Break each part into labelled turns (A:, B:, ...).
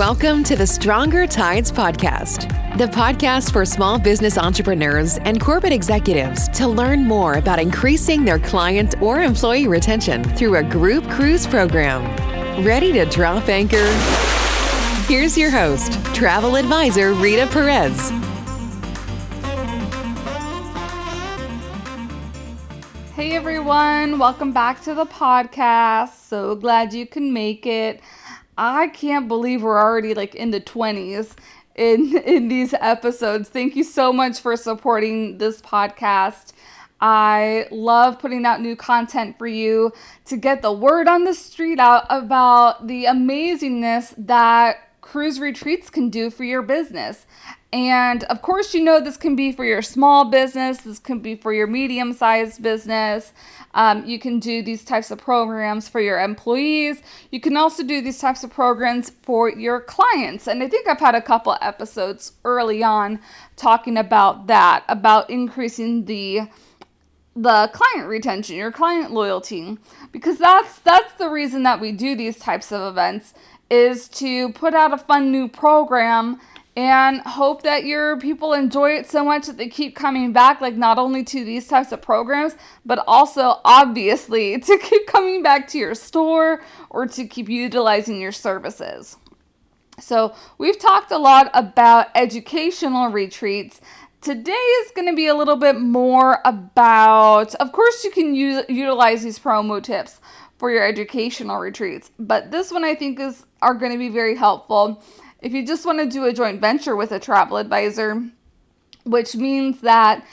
A: Welcome to the Stronger Tides Podcast, the podcast for small business entrepreneurs and corporate executives to learn more about increasing their client or employee retention through a group cruise program. Ready to drop anchor? Here's your host, travel advisor Rita Perez.
B: Hey everyone, welcome back to the podcast. So glad you can make it. I can't believe we're already in the 20s in these episodes. Thank you so much for supporting this podcast. I love putting out new content for you to get the word on the street out about the amazingness that cruise retreats can do for your business. And of course, this can be for your small business. This can be for your medium-sized business. You can do these types of programs for your employees. You can also do these types of programs for your clients. And I think I've had a couple episodes early on talking about that, about increasing the client retention, your client loyalty, because that's the reason that we do these types of events, is to put out a fun new program and hope that your people enjoy it so much that they keep coming back, not only to these types of programs, but also obviously to keep coming back to your store or to keep utilizing your services. So we've talked a lot about educational retreats. Today is going to be a little bit more about, of course, you can utilize these promo tips for your educational retreats, but this one I think are going to be very helpful if you just want to do a joint venture with a travel advisor, which means that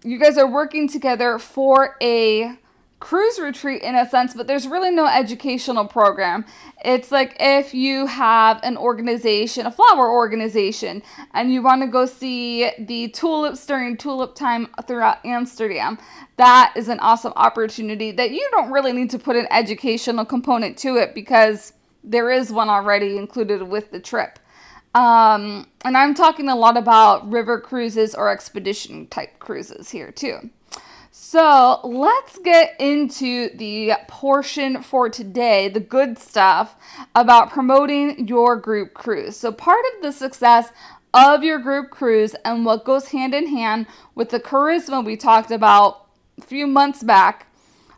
B: you guys are working together for a cruise retreat in a sense, but there's really no educational program. It's like if you have an organization, a flower organization, and you want to go see the tulips during tulip time throughout Amsterdam. That is an awesome opportunity that you don't really need to put an educational component to it because there is one already included with the trip. And I'm talking a lot about river cruises or expedition type cruises here too. So let's get into the portion for today, the good stuff about promoting your group cruise. So part of the success of your group cruise and what goes hand in hand with the charisma we talked about a few months back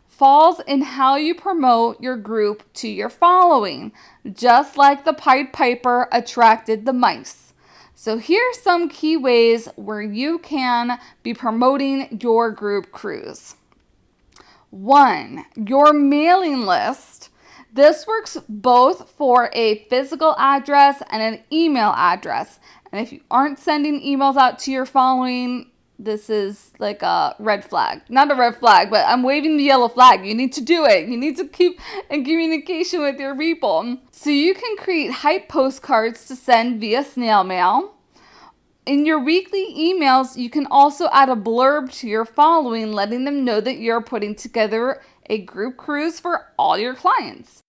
B: falls in how you promote your group to your following, just like the Pied Piper attracted the mice. So here's some key ways where you can be promoting your group cruise. 1, your mailing list. This works both for a physical address and an email address. And if you aren't sending emails out to your following, this is like a red flag. Not a red flag, but I'm waving the yellow flag. You need to do it. You need to keep in communication with your people. So you can create hype postcards to send via snail mail. In your weekly emails, you can also add a blurb to your following, letting them know that you're putting together a group cruise for all your clients.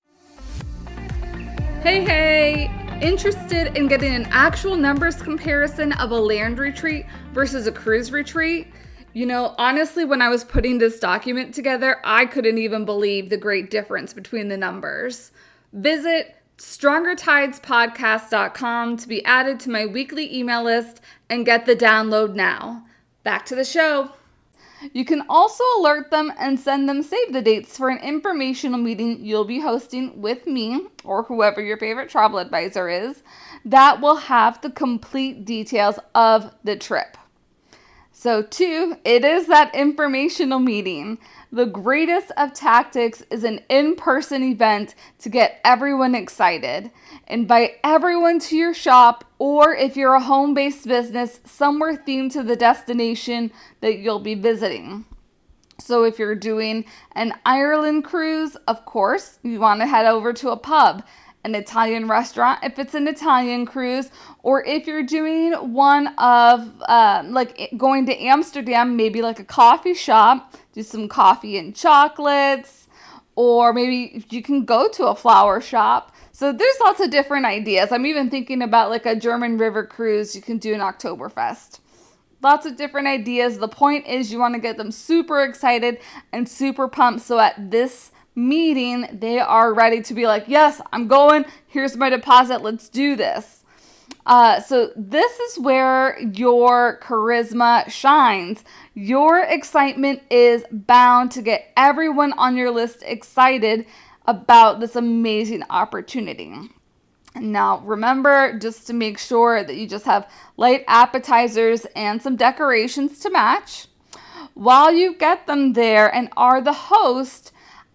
B: Hey! Interested in getting an actual numbers comparison of a land retreat versus a cruise retreat? Honestly, when I was putting this document together, I couldn't even believe the great difference between the numbers. Visit StrongerTidesPodcast.com to be added to my weekly email list and get the download now. Back to the show. You can also alert them and send them save the dates for an informational meeting you'll be hosting with me or whoever your favorite travel advisor is that will have the complete details of the trip. So 2, it is that informational meeting. The greatest of tactics is an in-person event to get everyone excited. Invite everyone to your shop, or if you're a home-based business, somewhere themed to the destination that you'll be visiting. So if you're doing an Ireland cruise, of course, you want to head over to a pub, an Italian restaurant if it's an Italian cruise, or if you're doing one of going to Amsterdam, maybe like a coffee shop, do some coffee and chocolates, or maybe you can go to a flower shop. So there's lots of different ideas. I'm even thinking about like a German river cruise you can do an Oktoberfest. Lots of different ideas. The point is you want to get them super excited and super pumped so at this meaning they are ready to be like, yes, I'm going, here's my deposit, let's do this. So this is where your charisma shines. Your excitement is bound to get everyone on your list excited about this amazing opportunity. Now, remember, just to make sure that you just have light appetizers and some decorations to match. While you get them there and are the host,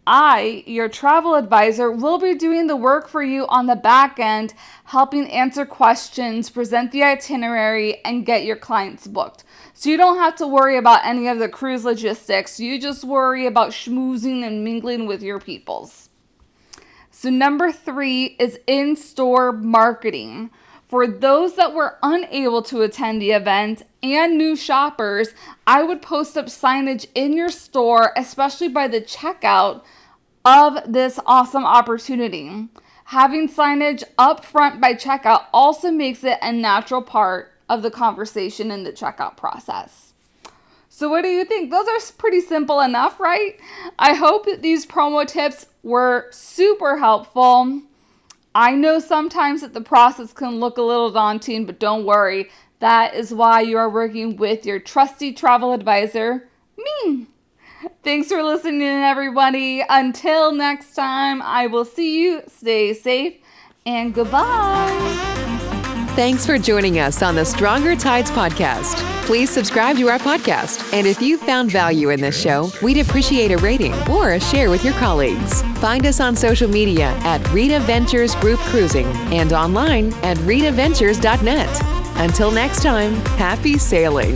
B: I, your travel advisor, will be doing the work for you on the back end, helping answer questions, present the itinerary, and get your clients booked. So you don't have to worry about any of the cruise logistics. You just worry about schmoozing and mingling with your peoples. So number 3 is in-store marketing. For those that were unable to attend the event and new shoppers, I would post up signage in your store, especially by the checkout of this awesome opportunity. Having signage up front by checkout also makes it a natural part of the conversation in the checkout process. So what do you think? Those are pretty simple enough, right? I hope that these promo tips were super helpful. I know sometimes that the process can look a little daunting, but don't worry. That is why you are working with your trusty travel advisor, me. Thanks for listening, everybody. Until next time, I will see you. Stay safe and goodbye.
A: Thanks for joining us on the Stronger Tides podcast. Please subscribe to our podcast. And if you found value in this show, we'd appreciate a rating or a share with your colleagues. Find us on social media at Rita Ventures Group Cruising and online at ritaventures.net. Until next time, happy sailing.